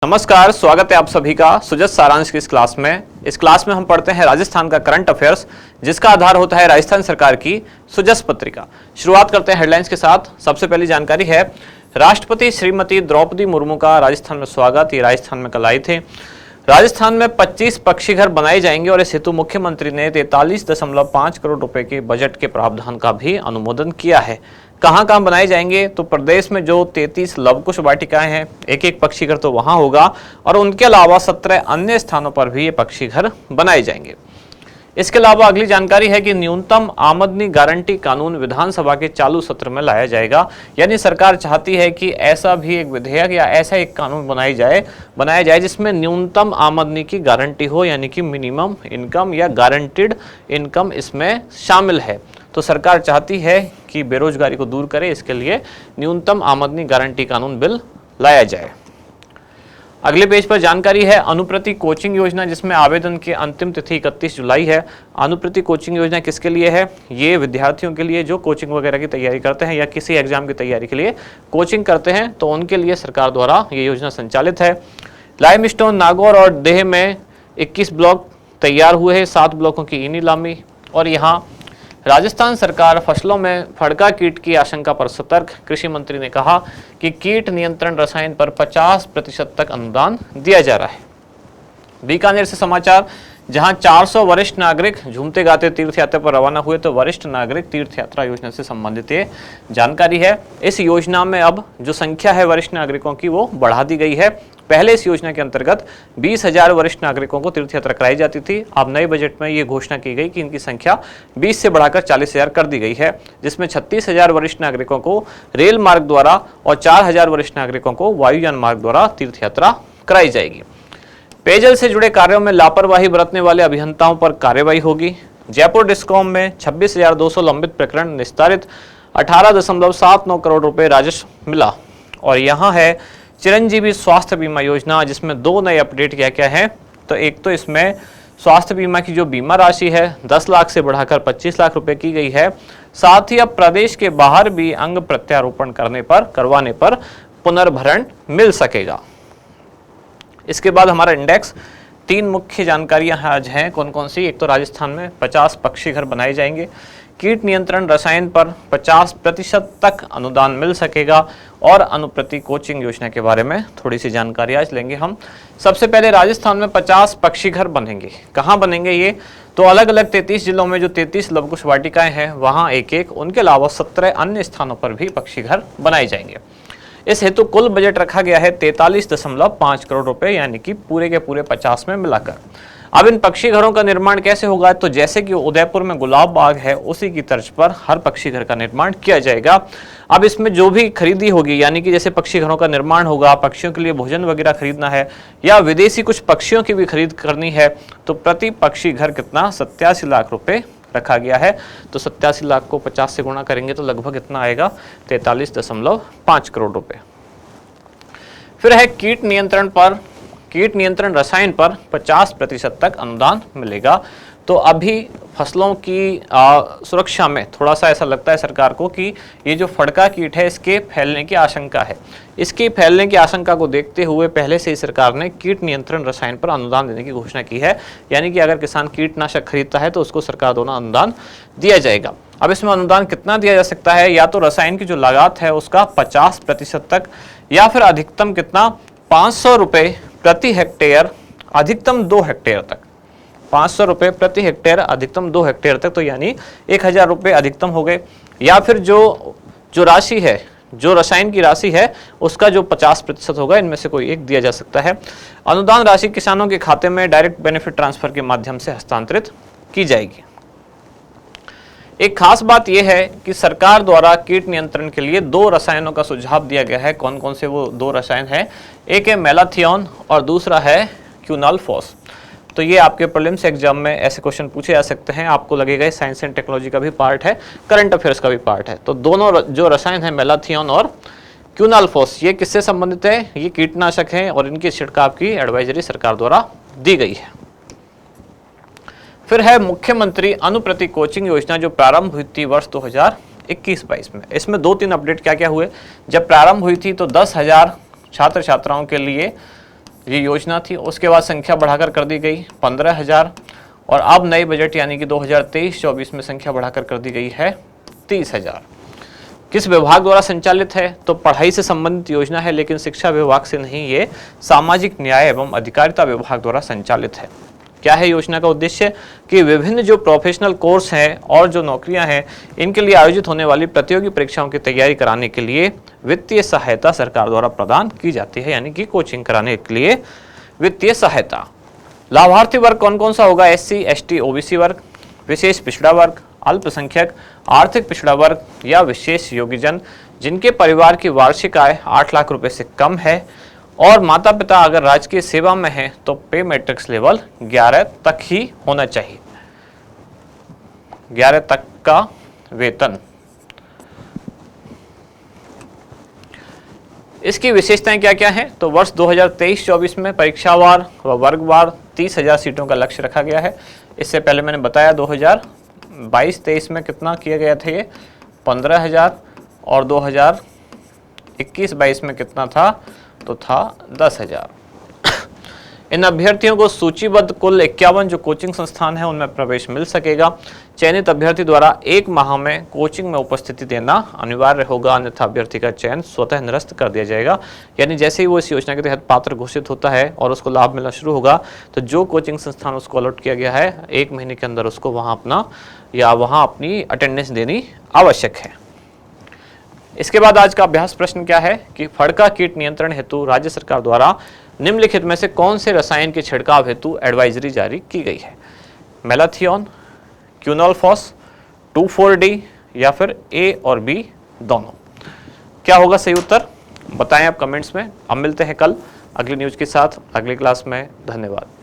नमस्कार, स्वागत है आप सभी का सुजत सारांश की इस क्लास में। इस क्लास में हम पढ़ते हैं राजस्थान का करंट अफेयर्स, जिसका आधार होता है राजस्थान सरकार की सुजस पत्रिका। शुरुआत करते हैं हेडलाइंस के साथ। सबसे पहली जानकारी है राष्ट्रपति श्रीमती द्रौपदी मुर्मू का राजस्थान में स्वागत। ये राजस्थान में कल आए थे। राजस्थान में 25 पक्षी घर बनाए जाएंगे और इस हेतु मुख्यमंत्री ने 43.5 करोड़ रुपए के बजट के प्रावधान का भी अनुमोदन किया है। कहां कहां बनाए जाएंगे? तो प्रदेश में जो 33 लवकुश वाटिकाएं हैं, एक पक्षी घर तो वहां होगा और उनके अलावा 17 अन्य स्थानों पर भी ये पक्षी घर बनाए जाएंगे। इसके अलावा अगली जानकारी है कि न्यूनतम आमदनी गारंटी कानून विधानसभा के चालू सत्र में लाया जाएगा। यानी सरकार चाहती है कि ऐसा भी एक विधेयक या ऐसा एक कानून बनाया जाए जिसमें न्यूनतम आमदनी की गारंटी हो, यानी कि मिनिमम इनकम या गारंटीड इनकम इसमें शामिल है। तो सरकार चाहती है कि बेरोजगारी को दूर करे, इसके लिए न्यूनतम आमदनी गारंटी कानून बिल लाया जाए। अगले पेज पर जानकारी है अनुप्रति कोचिंग योजना, जिसमें आवेदन की अंतिम तिथि 31 जुलाई है। अनुप्रति कोचिंग योजना किसके लिए है? ये विद्यार्थियों के लिए जो कोचिंग वगैरह की तैयारी करते हैं या किसी एग्जाम की तैयारी के लिए कोचिंग करते हैं, तो उनके लिए सरकार द्वारा ये योजना संचालित है। लाइमस्टोन, नागौर और देह में 21 ब्लॉक तैयार हुए हैं, 7 ब्लॉकों की नीलामी। और यहाँ राजस्थान सरकार फसलों में फड़का कीट की आशंका पर सतर्क। कृषि मंत्री ने कहा कि कीट नियंत्रण रसायन पर 50% तक अनुदान दिया जा रहा है। बीकानेर से समाचार, जहां 400 वरिष्ठ नागरिक झूमते गाते तीर्थ यात्रा पर रवाना हुए, तो वरिष्ठ नागरिक तीर्थ यात्रा योजना से संबंधित ये जानकारी है। इस योजना में अब जो संख्या है वरिष्ठ नागरिकों की वो बढ़ा दी गई है। पहले इस योजना के अंतर्गत 20,000 वरिष्ठ नागरिकों को तीर्थ यात्रा कराई जाती थी। अब नए बजट में ये घोषणा की गई कि इनकी संख्या 20 से बढ़ाकर 40,000 कर दी गई है, जिसमें 36,000 वरिष्ठ नागरिकों को रेल मार्ग द्वारा और 4,000 वरिष्ठ नागरिकों को वायुयान मार्ग द्वारा तीर्थ यात्रा कराई जाएगी। पेयजल से जुड़े कार्यों में लापरवाही बरतने वाले अभियंताओं पर कार्रवाई होगी। जयपुर डिस्कॉम में 26,200 लंबित प्रकरण निस्तारित, 18.79 करोड़ रुपए राजस्व मिला। और यहाँ है चिरंजीवी स्वास्थ्य बीमा योजना, जिसमें 2 नए अपडेट क्या है। तो एक तो इसमें स्वास्थ्य बीमा की जो बीमा राशि है 10 लाख से बढ़ाकर 25 लाख रुपए की गई है। साथ ही अब प्रदेश के बाहर भी अंग प्रत्यारोपण करवाने पर पुनर्भरण मिल सकेगा। इसके बाद हमारा इंडेक्स 3 मुख्य जानकारियां आज हैं। कौन कौन सी? एक तो राजस्थान में 50 पक्षी घर बनाए जाएंगे, कीट नियंत्रण रसायन पर 50% तक अनुदान मिल सकेगा और अनुप्रति कोचिंग योजना के बारे में थोड़ी सी जानकारी आज लेंगे हम। सबसे पहले राजस्थान में 50 पक्षी घर बनेंगे। कहाँ बनेंगे ये? तो अलग अलग 33 जिलों में जो 33 लवकुश वाटिकाएं हैं वहाँ एक, उनके अलावा 17 अन्य स्थानों पर भी पक्षी घर बनाए जाएंगे। इस हेतु कुल बजट रखा गया है 43.5 करोड़ रुपए, यानी कि पूरे के पूरे 50 में मिलाकर। अब इन पक्षी घरों का निर्माण कैसे होगा? तो जैसे कि उदयपुर में गुलाब बाग है, उसी की तर्ज पर हर पक्षी घर का निर्माण किया जाएगा। अब इसमें जो भी खरीदी होगी, यानी कि जैसे पक्षी घरों का निर्माण होगा, पक्षियों के लिए भोजन वगैरह खरीदना है या विदेशी कुछ पक्षियों की भी खरीद करनी है, तो प्रति पक्षी घर कितना? 87 लाख रुपए रखा गया है। तो 87 लाख को 50 से गुणा करेंगे तो लगभग इतना आएगा 43.5 करोड़ रुपए। फिर है कीट नियंत्रण रसायन पर 50% तक अनुदान मिलेगा। तो अभी फसलों की सुरक्षा में थोड़ा सा ऐसा लगता है सरकार को कि ये जो फड़का कीट है इसके फैलने की आशंका है। इसके फैलने की आशंका को देखते हुए पहले से ही सरकार ने कीट नियंत्रण रसायन पर अनुदान देने की घोषणा की है। यानी कि अगर किसान कीटनाशक खरीदता है तो उसको सरकार द्वारा अनुदान दिया जाएगा। अब इसमें अनुदान कितना दिया जा सकता है? या तो रसायन की जो लागत है उसका 50% तक, या फिर अधिकतम कितना? 500 रुपये प्रति हेक्टेयर, अधिकतम 2 हेक्टेयर तक। 500 रुपये प्रति हेक्टेयर, अधिकतम 2 हेक्टेयर तक, तो यानी 1,000 रुपये अधिकतम हो गए। या फिर जो राशि है, जो रसायन की राशि है उसका जो 50% होगा, इनमें से कोई एक दिया जा सकता है। अनुदान राशि किसानों के खाते में डायरेक्ट बेनिफिट ट्रांसफर के माध्यम से हस्तांतरित की जाएगी। एक खास बात यह है कि सरकार द्वारा कीट नियंत्रण के लिए 2 रसायनों का सुझाव दिया गया है। कौन कौन से वो 2 रसायन हैं? एक है मेलाथियोन और दूसरा है क्यूनालफॉस। तो ये आपके प्रीलिम्स एग्जाम में ऐसे क्वेश्चन पूछे जा सकते हैं। आपको लगेगा साइंस एंड टेक्नोलॉजी का भी पार्ट है, करंट अफेयर्स का भी पार्ट है। तो दोनों जो रसायन है मेलाथियोन और क्यूनालफॉस, ये किससे संबंधित है? ये कीटनाशक हैं और इनके छिड़काव की एडवाइजरी सरकार द्वारा दी गई है। फिर है मुख्यमंत्री अनुप्रति कोचिंग योजना, जो प्रारंभ हुई थी वर्ष 2021-22 में। इसमें 2-3 अपडेट क्या क्या हुए। जब प्रारंभ हुई थी तो 10,000 छात्र छात्राओं के लिए ये योजना थी। उसके बाद संख्या बढ़ाकर कर दी गई 15,000 और अब नए बजट यानी कि 2023-24 में संख्या बढ़ाकर कर दी गई है 30,000। किस विभाग द्वारा संचालित है? तो पढ़ाई से संबंधित योजना है, लेकिन शिक्षा विभाग से नहीं, ये सामाजिक न्याय एवं अधिकारिता विभाग द्वारा संचालित है। क्या है योजना का उद्देश्य? कि विभिन्न जो प्रोफेशनल कोर्स हैं और जो नौकरियां हैं, इनके लिए आयोजित होने वाली प्रतियोगी परीक्षाओं की तैयारी कराने के लिए वित्तीय सहायता सरकार द्वारा प्रदान की जाती है, यानी कि कोचिंग कराने के लिए वित्तीय सहायता। लाभार्थी वर्ग कौन कौन सा होगा? SC, ST, OBC वर्ग, विशेष पिछड़ा वर्ग, अल्पसंख्यक, आर्थिक पिछड़ा वर्ग या विशेष योग्यजन जिनके परिवार की वार्षिक आय 8 लाख रुपए से कम है और माता पिता अगर राजकीय सेवा में हैं तो पे मैट्रिक्स लेवल 11 तक ही होना चाहिए, 11 तक का वेतन। इसकी विशेषताएं क्या क्या हैं? तो वर्ष 2023-24 में परीक्षावार व वर्गवार 30,000 सीटों का लक्ष्य रखा गया है। इससे पहले मैंने बताया 2022-23 में कितना किया गया था, ये 15,000 और 2021-22 में कितना था? तो था 10,000। इन अभ्यर्थियों को सूचीबद्ध कुल 51 जो कोचिंग संस्थान है उनमें प्रवेश मिल सकेगा। चयनित अभ्यर्थी द्वारा 1 माह में कोचिंग में उपस्थिति देना अनिवार्य होगा, अन्यथा अभ्यर्थी का चयन स्वतः निरस्त कर दिया जाएगा। यानी जैसे ही वो इस योजना के तहत पात्र घोषित होता है और उसको लाभ मिलना शुरू होगा, तो जो कोचिंग संस्थान उसको अलॉट किया गया है 1 महीने के अंदर उसको वहाँ अपनी अटेंडेंस देनी आवश्यक है। इसके बाद आज का अभ्यास प्रश्न क्या है कि फड़का कीट नियंत्रण हेतु राज्य सरकार द्वारा निम्नलिखित में से कौन से रसायन के छिड़काव हेतु एडवाइजरी जारी की गई है? मेलाथियोन, क्यूनोलफॉस, 2,4-D या फिर A और B दोनों। क्या होगा सही उत्तर? बताएं आप कमेंट्स में। अब मिलते हैं कल अगली न्यूज के साथ अगली क्लास में। धन्यवाद।